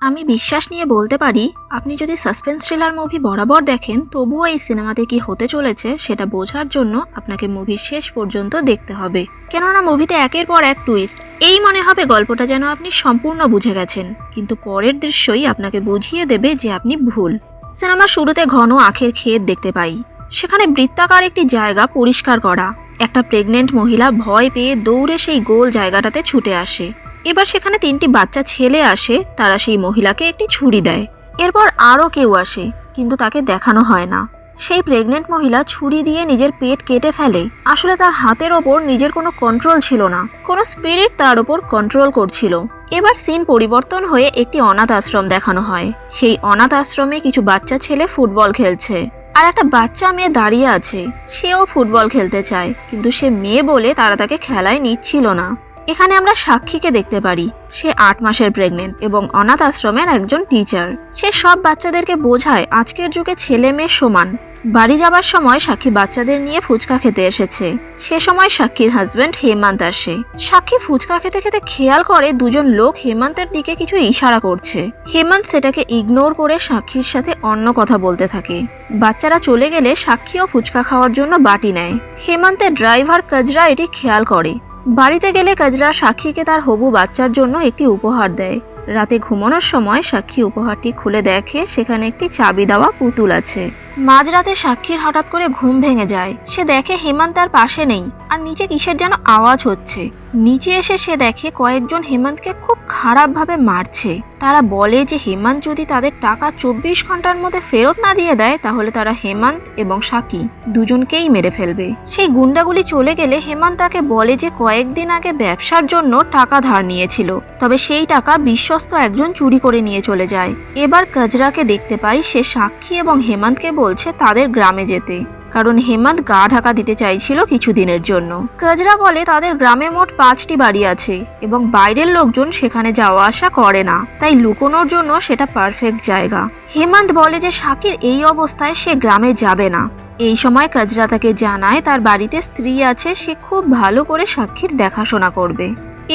আমি বিশ্বাস নিয়ে বলতে পারি, আপনি যদি সাসপেন্স থ্রিলার মুভি বরাবর দেখেন, তবুও এই সিনেমাতে কি হতে চলেছে সেটা বোঝার জন্য আপনাকে মুভির শেষ পর্যন্ত দেখতে হবে। কেননা মুভিতে একের পর এক টুইস্ট, এই মনে হবে গল্পটা যেন আপনি সম্পূর্ণ বুঝে গেছেন, কিন্তু পরের দৃশ্যই আপনাকে বুঝিয়ে দেবে যে আপনি ভুল। সিনেমার শুরুতে ঘন আখের ক্ষেত দেখতে পাই। সেখানে বৃত্তাকার একটি জায়গা পরিষ্কার করা। একটা প্রেগনেন্ট মহিলা ভয় পেয়ে দৌড়ে সেই গোল জায়গাটাতে ছুটে আসে। এবার সেখানে 3টি বাচ্চা ছেলে আসে, তারা সেই মহিলাকে একটি ছুরি দেয়। এরপর আরও কেউ আসে, কিন্তু তাকে দেখানো হয় না। সেই প্রেগনেন্ট মহিলা ছুরি দিয়ে নিজের পেট কেটে ফেলে। আসলে তার হাতের ওপর নিজের কোনো কন্ট্রোল ছিল না, কোনো স্পিরিট তার ওপর কন্ট্রোল করছিল। এবার সিন পরিবর্তন হয়ে একটি অনাথ আশ্রম দেখানো হয়। সেই অনাথ আশ্রমে কিছু বাচ্চা ছেলে ফুটবল খেলছে, আর একটা বাচ্চা মেয়ে দাঁড়িয়ে আছে। সেও ফুটবল খেলতে চায়, কিন্তু সে মেয়ে বলে তারা তাকে খেলায় নিচ্ছিল না। এখানে আমরা সাক্ষীকে দেখতে পারি। সে 8 মাসের প্রেগনেন্ট এবং অনাথ আশ্রমের একজন টিচার। সে সব বাচ্চাদেরকে বোঝায় আজকের যুগে ছেলে মেয়ে সমান। বাড়ি যাবার সময় সাক্ষী বাচ্চাদের নিয়ে ফুচকা খেতে এসেছে। সে সময় সাক্ষীর হাজবেন্ড হেমন্ত আসে। সাক্ষী ফুচকা খেতে খেতে খেয়াল করে দুজন লোক হেমন্তের দিকে কিছু ইশারা করছে। হেমন্ত সেটাকে ইগনোর করে সাক্ষীর সাথে অন্য কথা বলতে থাকে। বাচ্চারা চলে গেলে সাক্ষীও ফুচকা খাওয়ার জন্য বাটি নেয়। হেমন্তের ড্রাইভার কাজরা এটি খেয়াল করে। বাড়িতে গেলে কাজরা সাক্ষীকে তার হবু বাচ্চার জন্য একটি উপহার দেয়। রাতে ঘুমানোর সময় সাক্ষী উপহারটি খুলে দেখে সেখানে একটি চাবি দেওয়া পুতুল আছে। মাঝরাতে সাক্ষীর হঠাৎ করে ঘুম ভেঙে যায়। সে দেখে হেমন্ত তার পাশে নেই, আর নিচে কিসের যেন আওয়াজ হচ্ছে। নিচে এসে সে দেখে কয়েকজন হেমন্তকে খুব খারাপভাবে মারছে। তারা বলে যে হেমন্ত যদি তাদের টাকা 24 ঘন্টার মধ্যে ফেরত না দিয়ে দেয়, তাহলে তারা হেমন্ত এবং সাক্ষী দুজনকেই মেরে ফেলবে। সেই গুন্ডাগুলি চলে গেলে হেমন্ত তাকে বলে যে কয়েকদিন আগে ব্যবসার জন্য টাকা ধার নিয়েছিল, তবে সেই টাকা বিশ্বস্ত একজন চুরি করে নিয়ে চলে যায়। এবার কাজরাকে দেখতে পাই, সে সাক্ষী এবং হেমন্তকে বলছে তাদের গ্রামে যেতে, কারণ হেমন্ত গা ঢাকা দিতে চাইছিল কিছুদিনের জন্য। কাজরা বলে তাদের গ্রামে মোট 5টি বাড়ি আছে এবং বাইরের লোকজন সেখানে যাওয়া আসা করে না, তাই লুকোনোর জন্য সেটা পারফেক্ট জায়গা। হেমন্ত বলে যে সাক্ষীর এই অবস্থায় সে গ্রামে যাবে না। এই সময় কাজরা তাকে জানায় তার বাড়িতে স্ত্রী আছে, সে খুব ভালো করে সাক্ষীর দেখাশোনা করবে।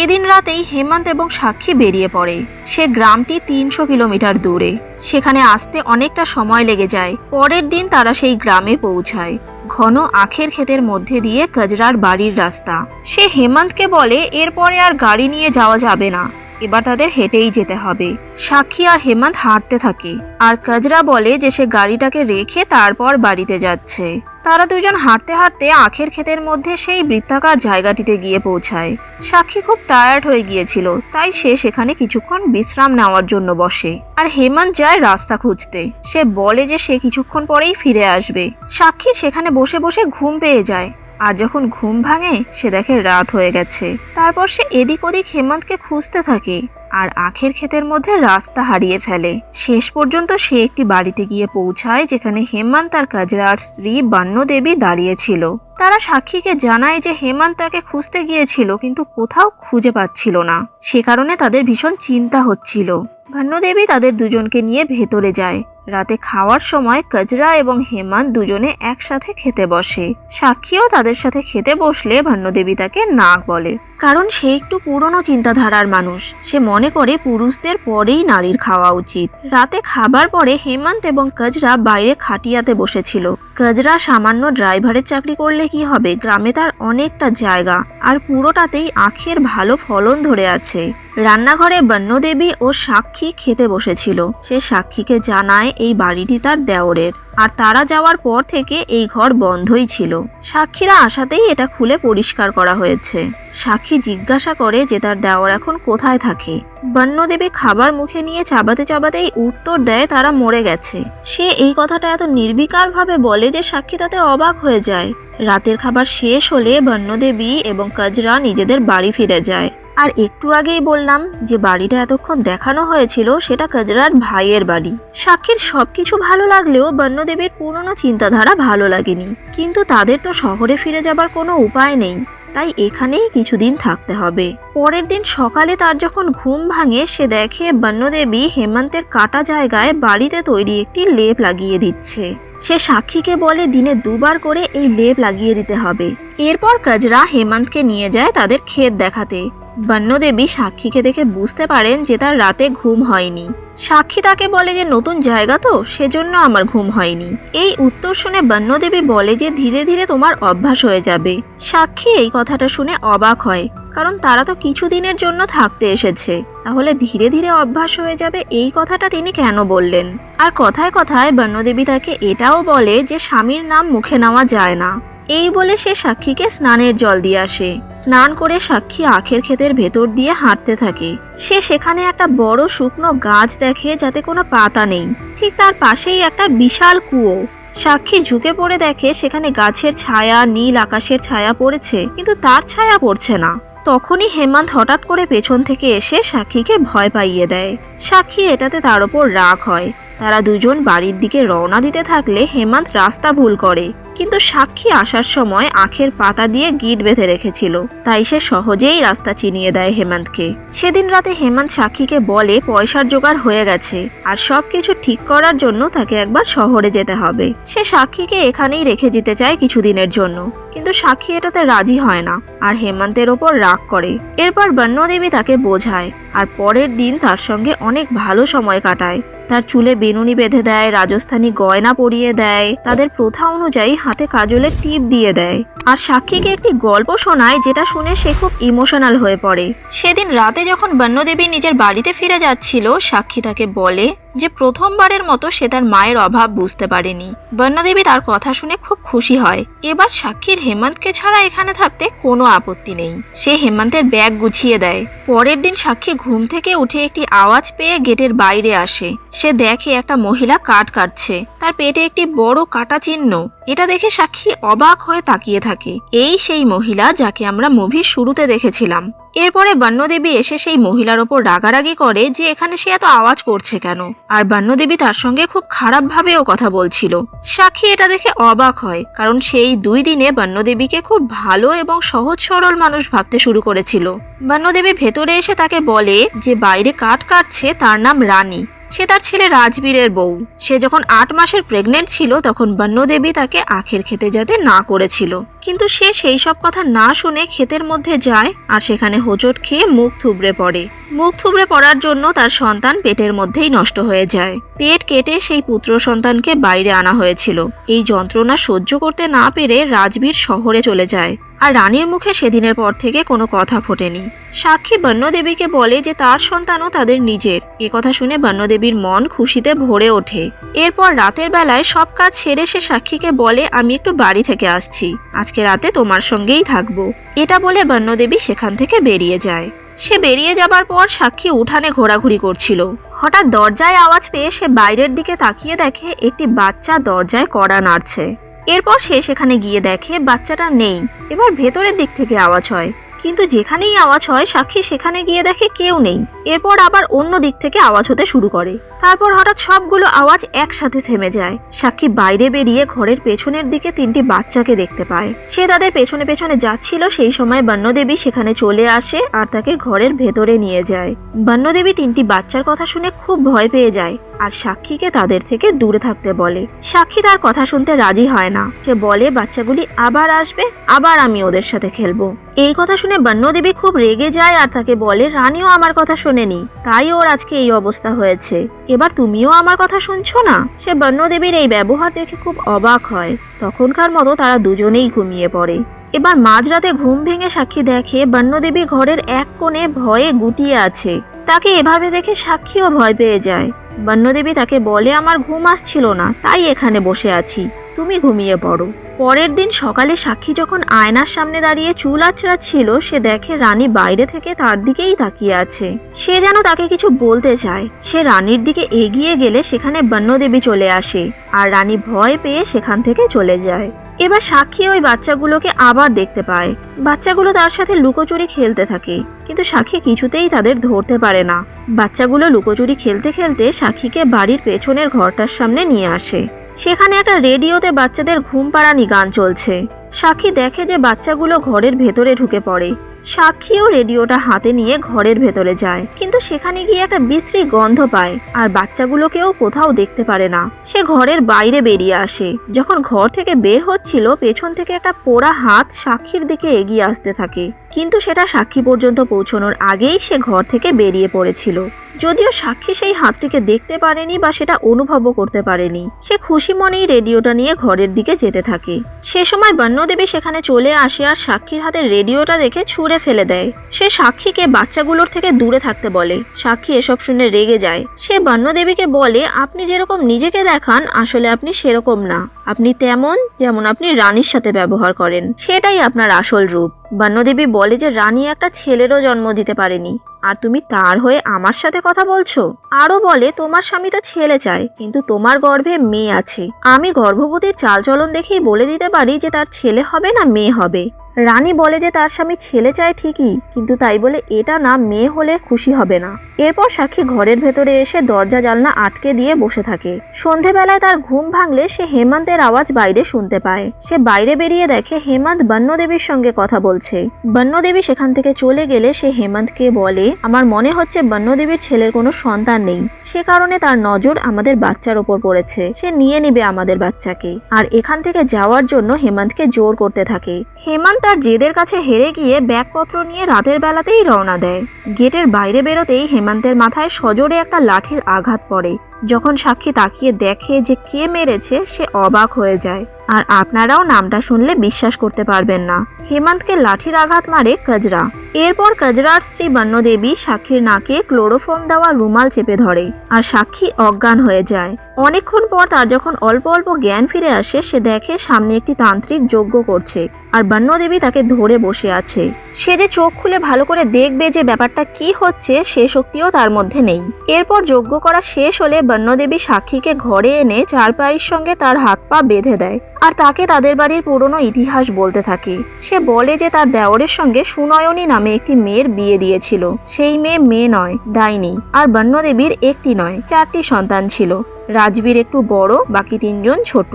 এদিন রাতেই হেমন্ত এবং সাক্ষী বেরিয়ে পড়ে। সে গ্রামটি 300 কিলোমিটার দূরে। সেখানে আসতে অনেকটা সময় লেগে যায়। পরের দিন তারা সেই গ্রামে পৌঁছায়। ঘন আখের ক্ষেতের মধ্যে দিয়ে কাজরার বাড়ির রাস্তা। সে হেমন্তকে বলে এরপরে আর গাড়ি নিয়ে যাওয়া যাবে না, এবার তাদের হেঁটেই যেতে হবে। সাক্ষী আর হেমন্ত হাঁটতে থাকে, আর কাজরা বলে যে সে গাড়িটাকে রেখে তারপর বাড়িতে যাচ্ছে। তারা দুজন হাঁটতে হাঁটতে আখের ক্ষেতের মধ্যে সেই বৃত্তাকার জায়গাটিতে গিয়ে পৌঁছায়। সাক্ষী খুব টায়ার্ড হয়ে গিয়েছিল, তাই সে সেখানে কিছুক্ষণ বিশ্রাম নেওয়ার জন্য বসে। আর হেমন্ত যায় রাস্তা খুঁজতে। সে বলে যে সে কিছুক্ষণ পরেই ফিরে আসবে। সাক্ষী সেখানে বসে বসে ঘুম পেয়ে যায়, আর যখন ঘুম ভাঙে সে দেখে রাত হয়ে গেছে। তারপর সে এদিক ওদিক হেমন্তকে খুঁজতে থাকে, আর আখের ক্ষেতের মধ্যে রাস্তা হারিয়ে ফেলে। শেষ পর্যন্ত সে একটি বাড়িতে গিয়ে পৌঁছায়, যেখানে হেমন্ত আর কাজরার স্ত্রী বান্য দেবী দাঁড়িয়েছিল। তারা সাক্ষীকে জানায় যে হেমন্ত তাকে খুঁজতে গিয়েছিল, কিন্তু কোথাও খুঁজে পাচ্ছিল না। সে কারণে তাদের ভীষণ চিন্তা হচ্ছিল। ভান্যদেবী তাদের দুজনকে নিয়ে ভেতরে যায়। রাতে খাওয়ার সময় কাজরা এবং হেমন্ত দুজনে একসাথে খেতে বসে। সাক্ষীও তাদের সাথে খেতে বসলে ভান্যদেবী তাকে না বলে, কারণ সে একটু পুরনো চিন্তাধারার মানুষ। সে মনে করে পুরুষদের পরেই নারীর খাওয়া উচিত। রাতে খাবার পরে হেমন্ত এবং কাজরা বাইরে খাটিয়াতে বসেছিল। কাজরা সামান্য ড্রাইভারের চাকরি করলে কি হবে, গ্রামে তার অনেকটা জায়গা, আর পুরোটাতেই আখের ভালো ফলন ধরে আছে। রান্নাঘরে বন্যদেবী ও সাক্ষী খেতে বসেছিল। সে সাক্ষীকে জানায় এই বাড়িটি তার দেওরের, আর তারা যাওয়ার পর থেকে এই ঘর বন্ধই ছিল। সাক্ষীরা আসাতেই এটা খুলে পরিষ্কার করা হয়েছে। সাক্ষী জিজ্ঞাসা করে যে তার দেওর এখন কোথায় থাকে। বন্যদেবী খাবার মুখে নিয়ে চাবাতে চাবাতেই উত্তর দেয় তারা মরে গেছে। সে এই কথাটা এত নির্বিকার ভাবে বলে যে সাক্ষী তাতে অবাক হয়ে যায়। রাতের খাবার শেষ হলে বন্যদেবী এবং কাজরা নিজেদের বাড়ি ফিরে যায়। আর একটু আগেই বললাম যে বাড়িটা এতক্ষণ দেখানো হয়েছিল সেটা কাজরার ভাইয়ের বাড়ি। সাক্ষীর সবকিছু ভালো লাগলেও বন্যদেবীর পুরনো চিন্তাধারা ভালো লাগেনি। কিন্তু তাদের তো শহরে ফিরে যাবার কোনো উপায় নেই, তাই এখানেই কিছুদিন থাকতে হবে। পরের দিন সকালে তার যখন ঘুম ভাঙে, সে দেখে বন্যদেবী হেমন্তের কাটা জায়গায় বাড়িতে তৈরি একটি লেপ লাগিয়ে দিচ্ছে। সে সাক্ষীকে বলে দিনে 2 বার করে এই লেপ লাগিয়ে দিতে হবে। এরপর কাজরা হেমন্তকে নিয়ে যায় তাদের ক্ষেত দেখাতে। বন্যদেবী সাক্ষীকে দেখে বুঝতে পারেন যে তার রাতে ঘুম হয়নি। সাক্ষী তাকে বলে যে নতুন জায়গা তো, সেজন্য আমার ঘুম হয়নি। এই উত্তর শুনে বন্যদেবী বলে যে ধীরে ধীরে তোমার অভ্যাস হয়ে যাবে। সাক্ষী এই কথাটা শুনে অবাক হয়, কারণ তারা তো কিছুদিনের জন্য থাকতে এসেছে, তাহলে ধীরে ধীরে অভ্যাস হয়ে যাবে এই কথাটা তিনি কেন বললেন। আর কথায় কথায় বন্যদেবী তাকে এটাও বলে যে স্বামীর নাম মুখে নেওয়া যায় না। এই বলে সে সাক্ষীকে স্নানের জল দিয়ে আসে। স্নান করে সাক্ষী আখের ক্ষেতের ভেতর দিয়ে হাঁটতে থাকে। সে সেখানে একটা বড় শুকনো গাছ দেখে যাতে কোনো পাতা নেই। ঠিক তার পাশেই একটা বিশাল কুয়ো। সাক্ষী ঝুঁকে পড়ে দেখে সেখানে গাছের ছায়া, নীল আকাশের ছায়া পড়েছে, কিন্তু তার ছায়া পড়ছে না। তখনই হেমন্ত হঠাৎ করে পেছন থেকে এসে সাক্ষীকে ভয় পাইয়ে দেয়। সাক্ষী এটাতে তার ওপর রাগ হয়। তারা দুজন বাড়ির দিকে রওনা দিতে থাকলে হেমন্ত রাস্তা ভুল করে, কিন্তু সাক্ষী আসার সময় আখের পাতা দিয়ে গিট বেঁধে রেখেছিল, তাই সে সহজেই রাস্তা চিনিয়ে দেয় হেমন্তকে। সেদিন রাতে হেমন্ত সাক্ষীকে বলে পয়সার জোগাড় হয়ে গেছে, আর সবকিছু ঠিক করার জন্য তাকে একবার শহরে যেতে হবে। সে সাক্ষীকে এখানেই রেখে যেতে চায় কিছুদিনের জন্য, কিন্তু সাক্ষী এটাতে রাজি হয় না আর হেমন্তের ওপর রাগ করে। এরপর বন্যদেবী তাকে বোঝায়, আর পরের দিন তার সঙ্গে অনেক ভালো সময় কাটায়। তার চুলে বেনুনি বেঁধে দেয়, রাজস্থানী গয়না পরিয়ে দেয়, তাদের প্রথা অনুযায়ী হাতে কাজলের টিপ দিয়ে দেয়, আর সাক্ষীকে একটি গল্প শোনায় যেটা শুনে সে খুব ইমোশনাল হয়ে পড়ে। সেদিন রাতে যখন বন্যদেবী নিজের বাড়িতে ফিরে যাচ্ছিল, সাক্ষী তাকে বলে যে প্রথমবারের মতো সে তার মায়ের অভাব বুঝতে পারেনি। বন্যদেবী তার কথা শুনে খুব খুশি হয়। এবার সাক্ষীর হেমন্তকে ছাড়া এখানে থাকতে কোনো আপত্তি নেই। সে হেমন্তের ব্যাগ গুছিয়ে দেয়। পরের দিন সাক্ষী ঘুম থেকে উঠে একটি আওয়াজ পেয়ে গেটের বাইরে আসে। সে দেখে একটা মহিলা কাঠ কাটছে, তার পেটে একটি বড় কাটা চিহ্ন। এটা দেখে সাক্ষী অবাক হয়ে তাকিয়ে থাকে। এই সেই মহিলা যাকে আমরা মুভির শুরুতে দেখেছিলাম। এরপরে বন্যদেবী এসে সেই মহিলার ওপর রাগারাগি করে যে এখানে সে এত আওয়াজ করছে কেন, আর বন্যদেবী তার সঙ্গে খুব খারাপ ভাবেও কথা বলছিল। সাক্ষী এটা দেখে অবাক হয়, কারণ সেই 2 দিনে বন্যদেবীকে খুব ভালো এবং সহজ সরল মানুষ ভাবতে শুরু করেছিল। বন্যদেবী ভেতরে এসে তাকে বলে যে বাইরে কাঠ কাটছে তার নাম রানী, সে তার ছেলে রাজবীরের বউ। সে যখন 8 মাসের প্রেগনেন্ট ছিল তখন বন্যদেবী তাকে আখের খেতে যেতে না করেছিল, কিন্তু সে সেই সব কথা না শুনে ক্ষেতের মধ্যে যায় আর সেখানে হোঁচট খেয়ে মুখ থুবড়ে পড়ে। মুখ থুবড়ে পড়ার জন্য তার সন্তান পেটের মধ্যেই নষ্ট হয়ে যায়। পেট কেটে সেই পুত্র সন্তানকে বাইরে আনা হয়েছিল। এই যন্ত্রণা সহ্য করতে না পেরে রাজবীর শহরে চলে যায়, আর রানীর মুখে সেদিনের পর থেকে কোনো কথা ফোটেনি। সাক্ষী বন্যদেবীকে বলে যে তার সন্তানও তাদের নিজের। এ কথা শুনে বন্যদেবীর মন খুশিতে ভরে ওঠে। এরপর রাতের বেলায় সব কাজ সেরে সে সাক্ষীকে বলে আমি একটু বাড়ি থেকে আসছি, আজকে রাতে তোমার সঙ্গেই থাকবো। এটা বলে বন্যদেবী সেখান থেকে বেরিয়ে যায়। সে বেরিয়ে যাবার পর সাক্ষী উঠানে ঘোরাঘুরি করছিল। হঠাৎ দরজায় আওয়াজ পেয়ে সে বাইরের দিকে তাকিয়ে দেখে একটি বাচ্চা দরজায় কড়া নাড়ছে। এরপর সে সেখানে গিয়ে দেখে বাচ্চাটা নেই। এবার ভেতরের দিক থেকে আওয়াজ হয়, কিন্তু যেখানেই আওয়াজ হয় সাক্ষী সেখানে গিয়ে দেখে কেউ নেই। এরপর আবার অন্য দিক থেকে আওয়াজ হতে শুরু করে। তারপর হঠাৎ সবগুলো আওয়াজ একসাথে থেমে যায়। সাক্ষী বাইরে বেরিয়ে ঘরের পেছনের দিকে 3টি বাচ্চাকে দেখতে পায়। সে তাদের পেছনে পেছনে যাচ্ছিল, সেই সময় বন্যদেবী সেখানে চলে আসে আর তাকে ঘরের ভেতরে নিয়ে যায়। বন্যদেবী 3টি বাচ্চার কথা শুনে খুব ভয় পেয়ে যায় আর সাক্ষীকে তাদের থেকে দূরে থাকতে বলে। সাক্ষী তার কথা শুনতে রাজি হয় না। সে বলে বাচ্চাগুলি আবার আসবে, আবার আমি ওদের সাথে খেলবো। এই কথা শুনে বন্যদেবী খুব রেগে যায় আর তাকে বলে রানীও আমার কথা শোনেনি, তাই ওর আজকে এই অবস্থা হয়েছে। এবার তুমিও আমার কথা শুনছো না? সে বন্যদেবীর এই ব্যবহার দেখে খুব অবাক হয়। তখনকার মতো তারা দুজনেই ঘুমিয়ে পড়ে। এবার মাঝরাতে ঘুম ভেঙে সাক্ষী দেখে বন্যদেবী ঘরের এক কোণে ভয়ে গুটিয়ে আছে। তাকে এভাবে দেখে সাক্ষীও ভয় পেয়ে যায়। বন্যদেবী তাকে বলে আমার ঘুম আসছিল না, তাই এখানে বসে আছি, তুমি ঘুমিয়ে পড়ো। পরের দিন সকালে সাক্ষী যখন আয়নার সামনে দাঁড়িয়ে চুল আঁচড়াচ্ছিল, সে দেখে রানী বাইরে থেকে তার দিকেই তাকিয়ে আছে। সে যেন তাকে কিছু বলতে চায়। সে রানীর দিকে এগিয়ে গেলে সেখানে বন্যদেবী চলে আসে আর রানী ভয় পেয়ে সেখান থেকে চলে যায়। এবার সাক্ষী ওই বাচ্চাগুলোকে আবার দেখতে পায়। বাচ্চাগুলো তার সাথে লুকোচুরি খেলতে থাকে, কিন্তু সাক্ষী কিছুতেই তাদের ধরতে পারে না। বাচ্চাগুলো লুকোচুরি খেলতে খেলতে সাক্ষীকে বাড়ির পেছনের ঘরটার সামনে নিয়ে আসে। সেখানে একটা রেডিওতে বাচ্চাদের ঘুম পাড়ানি গান চলছে। সাক্ষী দেখে যে বাচ্চাগুলো ঘরের ভেতরে ঢুকে পড়ে। সাক্ষীও রেডিওটা হাতে নিয়ে ঘরের ভেতরে যায়, কিন্তু সেখানে গিয়ে একটা বিশ্রী গন্ধ পায় আর বাচ্চাগুলোকেও কোথাও দেখতে পারে না। সে ঘরের বাইরে বেরিয়ে আসে। যখন ঘর থেকে বের হচ্ছিল, পেছন থেকে একটা পোড়া হাত সাক্ষীর দিকে এগিয়ে আসতে থাকে। কিন্তু সেটা সাক্ষী পর্যন্ত পৌঁছানোর আগেই সে ঘর থেকে বেরিয়ে পড়েছিল। যদিও সাক্ষী সেই হাতটিকে দেখতে পারেনি বা সেটা অনুভবও করতে পারেনি। সে খুশি মনেই রেডিওটা নিয়ে ঘরের দিকে যেতে থাকে। সে সময় বন্যদেবী সেখানে চলে আসে আর সাক্ষীর হাতে রেডিওটা দেখে ছুঁড়ে ফেলে দেয়। সে সাক্ষীকে বাচ্চাগুলোর থেকে দূরে থাকতে বলে। সাক্ষী এসব শুনে রেগে যায়। সে বন্যদেবীকে বলে, আপনি যেরকম নিজেকে দেখান আসলে আপনি সেরকম না। আপনি তেমন যেমন আপনি রানীর সাথে ব্যবহার করেন, সেটাই আপনার আসল রূপ। বন্যদেবী বলে যে রানী একটা ছেলেরও জন্ম দিতে পারেনি, আর তুমি তার হয়ে আমার সাথে কথা বলছো। আরো বলে, তোমার স্বামী তো ছেলে চায়, কিন্তু তোমার গর্ভে মেয়ে আছে। আমি গর্ভবতীর চালচলন দেখেই বলে দিতে পারি যে তার ছেলে হবে না মেয়ে হবে। রানী বলে যে তার স্বামী ছেলে চায় ঠিকই, কিন্তু তাই বলে এটা না মেয়ে হলে খুশি হবে না। এরপর সাক্ষী ঘরের ভেতরে এসে দরজা জানলা আটকে দিয়ে বসে থাকে। সন্ধেবেলায় তার ঘুম ভাঙলে সে হেমন্তের আওয়াজ বাইরে শুনতে পায়। সে বাইরে বেরিয়ে দেখে হেমন্ত বন্যদেবীর সঙ্গে কথা বলছে। বন্যদেবী সেখান থেকে চলে গেলে সে হেমন্তকে বলে, আমার মনে হচ্ছে বন্যদেবীর ছেলের কোনো সন্তান নেই, সে কারণে তার নজর আমাদের বাচ্চার ওপর পড়েছে। সে নিয়ে নিবে আমাদের বাচ্চাকে। আর এখান থেকে যাওয়ার জন্য হেমন্তকে জোর করতে থাকে। হেমন্ত তার জেদের কাছে হেরে গিয়ে ব্যাগপত্র নিয়ে রাতের বেলাতেই রওনা দেয়। গেটের বাইরে বেরোতেই হেমন্তের মাথায় সজোরে একটা লাঠির আঘাত পড়ে। যখন সাক্ষী তাকিয়ে দেখে যে কে মেরেছে, সে অবাক হয়ে যায়। আর আপনারাও নামটা শুনলে বিশ্বাস করতে পারবেন না, হেমন্তকে লাঠির আঘাত মারে কজরা। এরপর কজরার স্ত্রী বন্যদেবী সাক্ষীর নাকে ক্লোরোফর্ম দেওয়া রুমাল চেপে ধরে, আর সাক্ষী অজ্ঞান হয়ে যায়। অনেকক্ষণ পর তার যখন অল্প অল্প জ্ঞান ফিরে আসে, সে দেখে সামনে একটি তান্ত্রিক যজ্ঞ করছে, আর বন্যদেবী তাকে ধরে বসে আছে। সে যে চোখ খুলে ভালো করে দেখবে যে ব্যাপারটা কি হচ্ছে, সে শক্তিও তার মধ্যে নেই। এরপর যজ্ঞ করা শেষ হলে বন্যদেবী সাক্ষীকে ঘরে এনে চারপাইয়ের সঙ্গে তার হাত পা বেঁধে দেয়, আর তাকে তাদের বাড়ির পুরনো ইতিহাস বলতে থাকে। সে বলে যে তার দেওরের সঙ্গে সুনয়নী নামে একটি মেয়ের বিয়ে দিয়েছিল। সেই মেয়ে নয়, ডাইনি। আর বন্যদেবীর একটি নয়, 4টি সন্তান ছিল। রাজবীর একটু বড়, বাকি 3জন ছোট।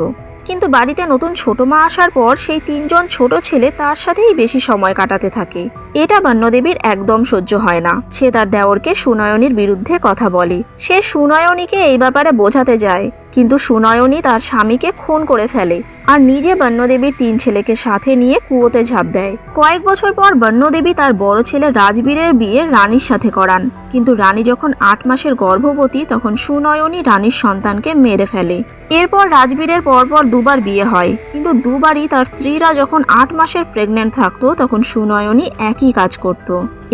কিন্তু বাড়িতে নতুন ছোট মা আসার পর সেই 3জন ছোট ছেলে তার সাথেই বেশি সময় কাটাতে থাকে। এটা বন্যদেবীর একদম সহ্য হয় না। সে তার দেওরকে সুনয়নীর বিরুদ্ধে কথা বলে। সে সুনয়নীকে এই ব্যাপারে বোঝাতে যায়, কিন্তু সুনয়নী তার স্বামীকে খুন করে ফেলে আর নিজে বন্যদেবীর 3 ছেলেকে সাথে নিয়ে কুয়োতে ঝাঁপ দেয়। কয়েক বছর পর বন্যদেবী তার বড় ছেলে রাজবীরের বিয়ে রানীর সাথে করান, কিন্তু রানী যখন 8 মাসের গর্ভবতী, তখন সুনয়নী রানীর সন্তানকে মেরে ফেলে। এরপর রাজবীরের পরপর 2বার বিয়ে হয়, কিন্তু 2বারই তার স্ত্রীরা যখন 8 মাসের প্রেগনেন্ট থাকতো, তখন সুনয়নী একই কাজ করত।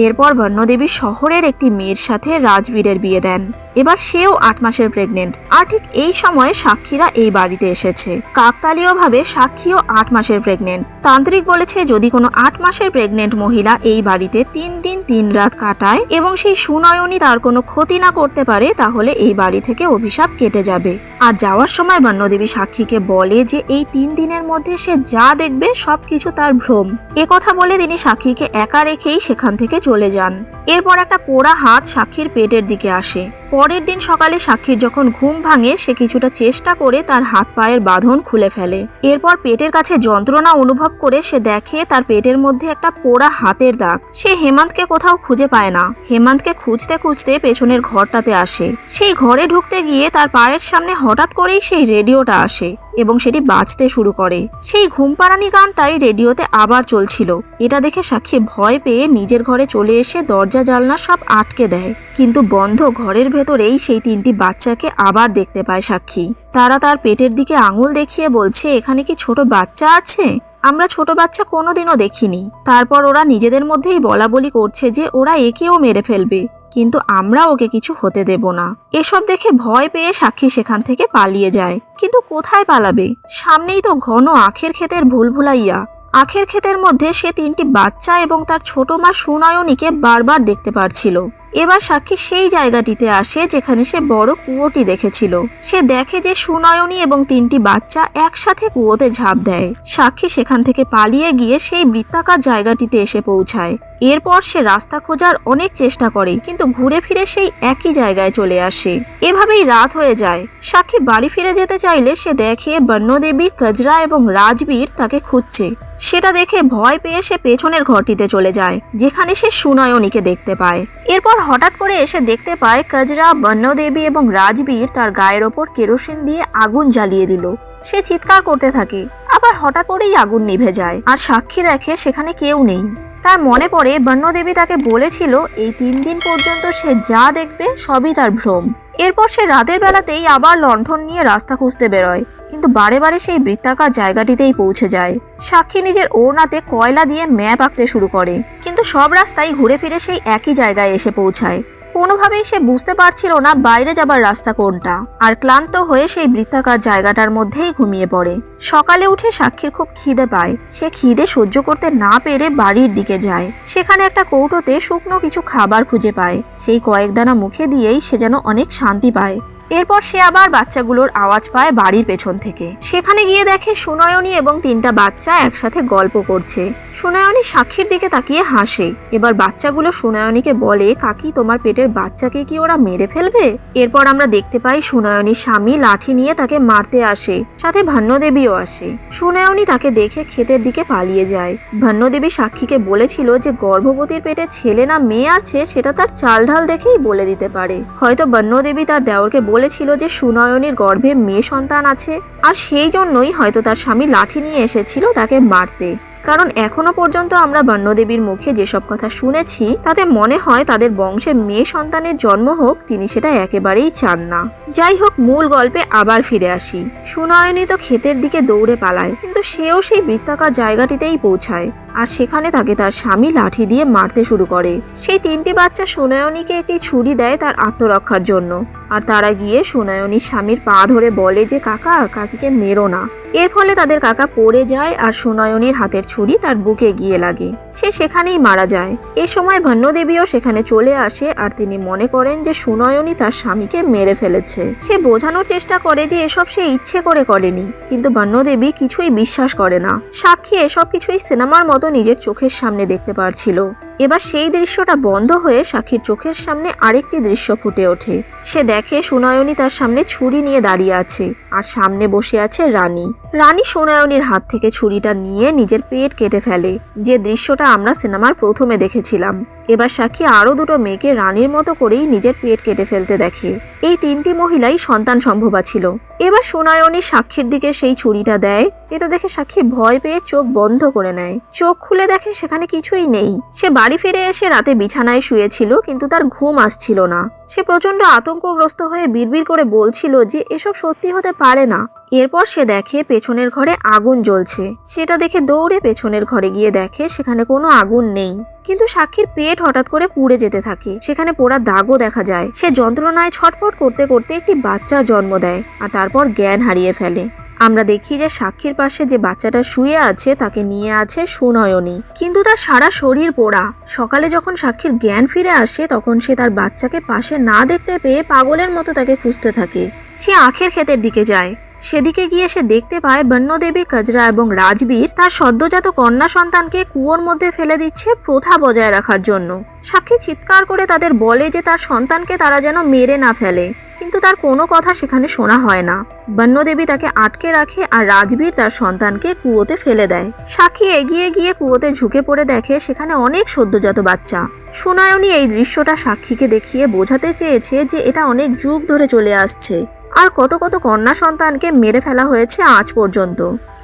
এরপর বন্যদেবী শহরের একটি মেয়ের সাথে রাজবীরের বিয়ে দেন। এবার সেও 8 মাসের প্রেগনেন্ট। আর ঠিক এই সময় সাক্ষীরা এই বাড়িতে এসেছে। কাকতালীয়ভাবে সাক্ষীও 8 মাসের প্রেগনেন্ট। তান্ত্রিক বলেছে যদি কোনো 8 মাসের প্রেগনেন্ট মহিলা এই বাড়িতে 3 দিন 3 রাত কাটায় এবং সেই সুনয়নী তার কোনো ক্ষতি না করতে পারে, তাহলে এই বাড়ি থেকে অভিশাপ কেটে যাবে। আর যাওয়ার সময় বন্যদেবী সাক্ষীকে বলে যে এই 3 দিনের মধ্যে সে যা দেখবে সবকিছু তার ভ্রম। কথা বলে তিনি সাক্ষীকে একা রেখেই সেখান থেকে চলে যান। এরপর একটা পোড়া হাত সাক্ষীর পেটের দিকে আসে। পরের দিন সকালে সাক্ষীর যখন ঘুম ভাঙে, সে কিছুটা চেষ্টা করে তার হাত পায়ের বাঁধন খুলে ফেলে। এরপর পেটের কাছে যন্ত্রণা অনুভব করে সে দেখে তার পেটের মধ্যে একটা পোড়া হাতের দাগ। সে হেমন্তকে কোথাও খুঁজে পায় না। হেমন্তকে খুঁজতে খুঁজতে পেছনের ঘরটাতে আসে। সেই ঘরে ঢুকতে গিয়ে তার পায়ের সামনে হঠাৎ করেই সেই রেডিওটা আসে এবং সেটি বাজতে শুরু করে। সেই ঘুমপাড়ানি গানটাই রেডিওতে আবার চলছিল। এটা দেখে সাক্ষী ভয় পেয়ে নিজের ঘরে চলে এসে দরজা জানলা সব আটকে দেয়, কিন্তু বন্ধ ঘরের ভেতরেই সেই 3টি বাচ্চাকে আবার দেখতে পায় সাক্ষী। তারা তার পেটের দিকে আঙুল দেখিয়ে বলছে, এখানে কি ছোট বাচ্চা আছে? আমরা ছোট বাচ্চা কোনোদিনও দেখিনি। তারপর ওরা নিজেদের মধ্যেই বলা বলি করছে যে ওরা একেও মেরে ফেলবে, কিন্তু আমরা ওকে কিছু হতে দেব না। এসব দেখে ভয় পেয়ে সাক্ষী সেখান থেকে পালিয়ে যায়। কিন্তু কোথায় পালাবে? সামনেই তো ঘন আখের ক্ষেতের ভুলভুলাইয়া। আখের ক্ষেতের মধ্যে সে 3টি বাচ্চা এবং তার ছোট মা সুনয়নীকে বারবার দেখতে পারছিল। এবার সাক্ষী সেই জায়গাটিতে আসে যেখানে সে বড় কুয়োটি দেখেছিল। সে দেখে যে সুনয়নী এবং 3টি বাচ্চা একসাথে কুয়োতে ঝাঁপ দেয়। সাক্ষী সেখান থেকে পালিয়ে গিয়ে সেই বৃত্তাকার জায়গাটিতে এসে পৌঁছায়। এরপর সে রাস্তা খোঁজার অনেক চেষ্টা করে, কিন্তু ঘুরে ফিরে সেই একই জায়গায় চলে আসে। এভাবেই রাত হয়ে যায়। সাক্ষী বাড়ি ফিরে যেতে চাইলে সে দেখে বন্যদেবী, কজরা এবং রাজবীর তাকে খুঁজছে। সেটা দেখে ভয় পেয়ে সে পেছনের ঘরটিতে চলে যায়, যেখানে সে সুনয়নীকে দেখতে পায়। এরপর হঠাৎ করে এসে দেখতে পায় কজরা, বন্যদেবী এবং রাজবীর তার গায়ের ওপর কেরোসিন দিয়ে আগুন জ্বালিয়ে দিল। সে চিৎকার করতে থাকে, আবার হঠাৎ করেই আগুন নিভে যায় আর সাক্ষী দেখে সেখানে কেউ নেই। তার মনে পড়ে বন্যদেবী তাকে বলেছিল এই 3 দিন পর্যন্ত সে যা দেখবে সবই তার ভ্রম। এরপর সে রাতের বেলাতেই আবার লণ্ঠন নিয়ে রাস্তা খুঁজতে বেরোয়, কিন্তু বারে বারে সেই বৃত্তাকার জায়গাটিতেই পৌঁছে যায়। সাক্ষী নিজের ওড়নাতে কয়লা দিয়ে ম্যাপ আঁকতে শুরু করে, কিন্তু সব রাস্তায় ঘুরে ফিরে সেই একই জায়গায় এসে পৌঁছায়। কোনোভাবেই সে বুঝতে পারছিল না বাইরে যাবার রাস্তা কোনটা, আর ক্লান্ত হয়ে সেই বৃত্তাকার জায়গাটার মধ্যেই ঘুমিয়ে পড়ে। সকালে উঠে সাক্ষীর খুব খিদে পায়। সে খিদে সহ্য করতে না পেরে বাড়ির দিকে যায়। সেখানে একটা কৌটোতে শুকনো কিছু খাবার খুঁজে পায়। সেই কয়েক দানা মুখে দিয়েই সে যেন অনেক শান্তি পায়। এরপর সে আবার বাচ্চাগুলোর আওয়াজ পায় বাড়ির পেছন থেকে। সেখানে গিয়ে দেখে সুনয়নী এবং 3টা বাচ্চা একসাথে গল্প করছে। সুনয়নী সাক্ষীর দিকে তাকিয়ে হাসে। এবার বাচ্চাগুলো সুনয়নীকে বলে, কাকি তোমার পেটের বাচ্চাকে কি ওরা মেরে ফেলবে? এরপর আমরা দেখতে পাই সুনয়নীর স্বামী লাঠি নিয়ে তাকে মারতে আসে, সাথে ভান্যদেবীও আসে। সুনয়নী তাকে দেখে ক্ষেতের দিকে পালিয়ে যায়। ভান্যদেবী সাক্ষীকে বলেছিল যে গর্ভবতীর পেটে ছেলে না মেয়ে আছে সেটা তার চাল ঢাল দেখেই বলে দিতে পারে। হয়তো ভান্যদেবী তার দেওরকে বলেছিল যে সুনয়নীর গর্ভে মেয়ে সন্তান আছে, আর সেই জন্যই হয়তো তার স্বামী লাঠি নিয়ে এসেছিল তাকে মারতে। কারণ এখনো পর্যন্ত আমরা বন্যদেবীর মুখে যেসব কথা শুনেছি তাতে মনে হয় তাদের বংশে মেয়ে সন্তানের জন্ম হোক তিনি সেটা একেবারেই চান না। যাই হোক, মূল গল্পে আবার ফিরে আসি। সুনয়নী তো ক্ষেতের দিকে দৌড়ে পালায়, কিন্তু সেও সেই বৃত্তাকার জায়গাটিতেই পৌঁছায়, আর সেখানে তাকে তার স্বামী লাঠি দিয়ে মারতে শুরু করে। সেই 3টি বাচ্চা সুনয়নীকে একটি ছুরি দেয় তার আত্মরক্ষার জন্য, আর তারা গিয়ে সুনয়নীর স্বামীর পা ধরে বলে যে কাকা কাকিকে মেরো না। এর ফলে তাদের কাকা পড়ে যায়, আর সুনয়নীর হাতের ছুরি তার বুকে গিয়ে লাগে। সে সেখানেই মারা যায়। এ সময় ভান্যদেবীও সেখানে চলে আসে, আর তিনি মনে করেন যে সুনয়নী তার স্বামীকে মেরে ফেলেছে। সে বোঝানোর চেষ্টা করে যে এসব সে ইচ্ছে করে করেনি, কিন্তু ভান্যদেবী কিছুই বিশ্বাস করে না। সাক্ষী এসব কিছুই সিনেমার মতো নিজের চোখের সামনে দেখতে পারছিল। এবার সেই দৃশ্যটা বন্ধ হয়ে সাক্ষীর চোখের সামনে আরেকটি দৃশ্য ফুটে ওঠে। সে দেখে সুনয়নী তার সামনে ছুরি নিয়ে দাঁড়িয়ে আছে, আর সামনে বসে আছে রানী। রানী সুনয়নীর হাত থেকে ছুরিটা নিয়ে নিজের পেট কেটে ফেলে, যে দৃশ্যটা আমরা সিনেমার প্রথমে দেখেছিলাম। এবার সাক্ষী আরো 2টো মেয়েকে রানীর মতো করেই নিজের পেট কেটে ফেলতে দেখে। এই 3টি মহিলাই সন্তান সম্ভবা ছিল। এবার সুনয়নী সাক্ষীর দিকে সেই ছুরিটা দেয়। এটা দেখে সাক্ষী ভয় পেয়ে চোখ বন্ধ করে নেয়। চোখ খুলে দেখে সেখানে কিছুই নেই। সে বাড়ি ফিরে এসে রাতে বিছানায় শুয়েছিল, কিন্তু তার ঘুম আসছিল না। সে প্রচন্ড আতঙ্কগ্রস্ত হয়ে বিড়বিড় করে বলছিল যে এসব সত্যি হতে পারে না। এরপর সে দেখে পেছনের ঘরে আগুন জ্বলছে। সেটা দেখে দৌড়ে পেছনের ঘরে গিয়ে দেখে সেখানে কোনো আগুন নেই, কিন্তু সাক্ষীর পেট হঠাৎ করে পুড়ে যেতে থাকে। সেখানে পোড়া দাগও দেখা যায়। সে যন্ত্রণায় ছটফট করতে করতে একটি বাচ্চার জন্ম দেয়, আর তারপর জ্ঞান হারিয়ে ফেলে। আমরা দেখি যে সাক্ষীর পাশে যে বাচ্চাটা শুয়ে আছে তাকে নিয়ে আছে সুনয়নী, কিন্তু তার সারা শরীর পোড়া। সকালে যখন সাক্ষীর জ্ঞান ফিরে আসে তখন সে তার বাচ্চাকে পাশে না দেখতে পেয়ে পাগলের মতো তাকে খুঁজতে থাকে। সে আখের ক্ষেতের দিকে যায়। সেদিকে গিয়ে সে দেখতে পায় বন্যদেবী, কজরা এবং রাজবীর তার সদ্যজাত কন্যা সন্তানকে কুয়োর মধ্যে ফেলে দিচ্ছে প্রথা বজায় রাখার জন্য। সাক্ষী চিৎকার করে তাদের বলে যে তার সন্তানকে তারা যেন মেরে না ফেলে, কিন্তু তার কোনো কথা সেখানে শোনা হয় না। বন্যদেবী তাকে আটকে রাখে, আর রাজবীর তার সন্তানকে কুয়োতে ফেলে দেয়। সাক্ষী এগিয়ে গিয়ে কুয়োতে ঝুঁকে পড়ে দেখে সেখানে অনেক সদ্যজাত বাচ্চা। সুনয়নী এই দৃশ্যটা সাক্ষীকে দেখিয়ে বোঝাতে চেয়েছে যে এটা অনেক যুগ ধরে চলে আসছে, আর কত কত কন্যা সন্তানকে মেরে ফেলা হয়েছে আজ পর্যন্ত।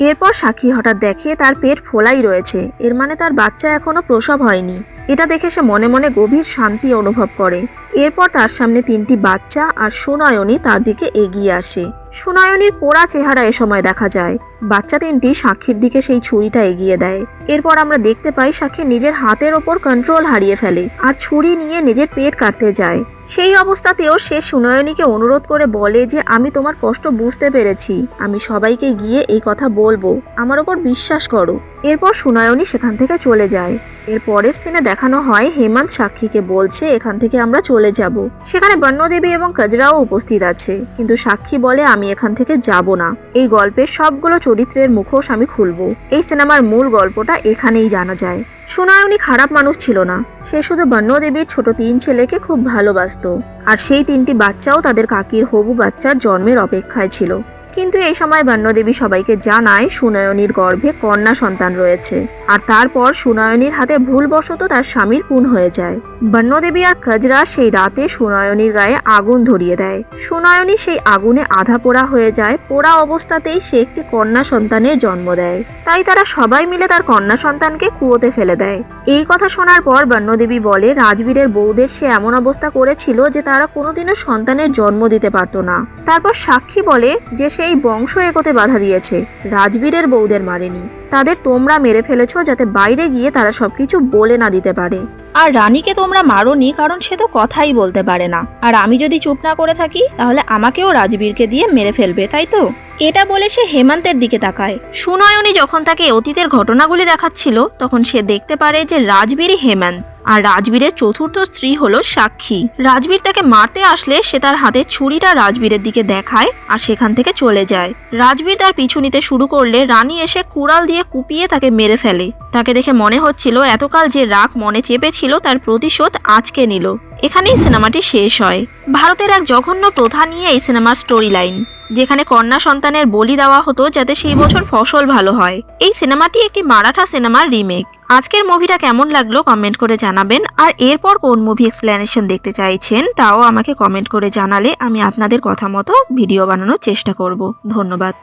এরপর সাক্ষী হঠাৎ দেখে তার পেট ফোলাই রয়েছে, এর মানে তার বাচ্চা এখনো প্রসব হয়নি। এটা দেখে সে মনে মনে গভীর শান্তি অনুভব করে। এরপর তার সামনে 3টি বাচ্চা আর সুনয়নী তার দিকে এগিয়ে আসে। সুনয়নীর পোড়া চেহারা এ সময় দেখা যায়। বাচ্চা 3টি সাক্ষীর দিকে সেই ছুরিটা এগিয়ে দেয়। এরপর আমরা দেখতে পাই সাক্ষী নিজের হাতের ওপর কন্ট্রোল হারিয়ে ফেলে, আর ছুরি নিয়ে নিজের পেট কাটতে যায়। সেই অবস্থাতেও সে সুনয়নীকে অনুরোধ করে বলে যে আমি তোমার কষ্ট বুঝতে পেরেছি, আমি সবাইকে গিয়ে এই কথা বলবো, আমার ওপর বিশ্বাস করো। এরপর সুনয়নী সেখান থেকে চলে যায়। এর পরের সিনে দেখানো হয় হেমন্ত সাক্ষীকে বলছে এখান থেকে আমরা চলে যাব। সেখানে বন্যদেবী এবং কজরাও উপস্থিত আছে, কিন্তু সাক্ষী বলে আমি এখান থেকে যাব না। এই গল্পের সবগুলো চরিত্রের মুখোশ আমি খুলবো। এই সিনেমার মূল গল্পটা এখানেই জানা যায়। সুনয়নী খারাপ মানুষ ছিল না, সে শুধু বন্যদেবীর ছোট 3 ছেলেকে খুব ভালোবাসতো, আর সেই 3টি বাচ্চাও তাদের কাকির হবু বাচ্চার জন্মের অপেক্ষায় ছিল। কিন্তু এই সময় বন্যদেবী সবাইকে জানায় সুনয়নীর গর্ভে কন্যা সন্তান রয়েছে, আর তারপর সুনয়নীর হাতে ভুলবশত তার স্বামীর খুন হয়ে যায়। বন্যদেবী আর খজরা সেই রাতে সুনয়নীর গায়ে আগুন ধরিয়ে দেয়। সুনয়নী সেই আগুনে আধা পোড়া হয়ে যায়। পোড়া অবস্থাতেই সে একটি কন্যা সন্তানের জন্ম দেয়। তাই তারা সবাই মিলে তার কন্যা সন্তানকে কুয়োতে ফেলে দেয়। এই কথা শোনার পর বন্যদেবী বলে রাজবীরের বউদের সে এমন অবস্থা করেছিল যে তারা কোনোদিনও সন্তানের জন্ম দিতে পারত না। তারপর সাক্ষী বলে যে সেই বংশ এগোতে বাধা দিয়েছে, রাজবীরের বউদের মারেনি, তাদের তোমরা মেরে ফেলেছো যাতে বাইরে গিয়ে তারা সবকিছু বলে না দিতে পারে। আর রানীকে তোমরা মারোনি কারণ সে তো কথাই বলতে পারে না, আর আমি যদি চুপ না করে থাকি তাহলে আমাকেও রাজবীরকে দিয়ে মেরে ফেলবে, তাই তো? এটা বলে সে হেমন্তের দিকে তাকায়। সুনয়নী যখন তাকে অতীতের ঘটনাগুলি দেখাচ্ছিল তখন সে দেখতে পারে যে রাজবীরই হেমন্ত, আর রাজবীরের চতুর্থ স্ত্রী হলো সাক্ষী। রাজবীর তাকে মারতে আসলে সে তার হাতে ছুরিটা রাজবীরের দিকে দেখায় আর সেখান থেকে চলে যায়। রাজবীর তার পিছু নিতে শুরু করলে রানী এসে কুড়াল দিয়ে কুপিয়ে তাকে মেরে ফেলে। তাকে দেখে মনে হচ্ছিল এতকাল যে রাগ মনে চেপেছিল তার প্রতিশোধ আজকে নিল। এখানেই সিনেমাটি শেষ হয়। ভারতের এক জঘন্য প্রথা নিয়ে এই সিনেমার স্টোরি লাইন, যেখানে কন্যা সন্তানের বলি দেওয়া হতো যাতে সেই বছর ফসল ভালো হয়। এই সিনেমাটি একটি মারাঠা সিনেমার রিমেক। আজকের মুভিটা কেমন লাগলো কমেন্ট করে জানাবেন, আর এরপর কোন মুভি এক্সপ্লেনেশন দেখতে চাইছেন তাও আমাকে কমেন্ট করে জানালে আমি আপনাদের কথা মতো ভিডিও বানানোর চেষ্টা করব। ধন্যবাদ।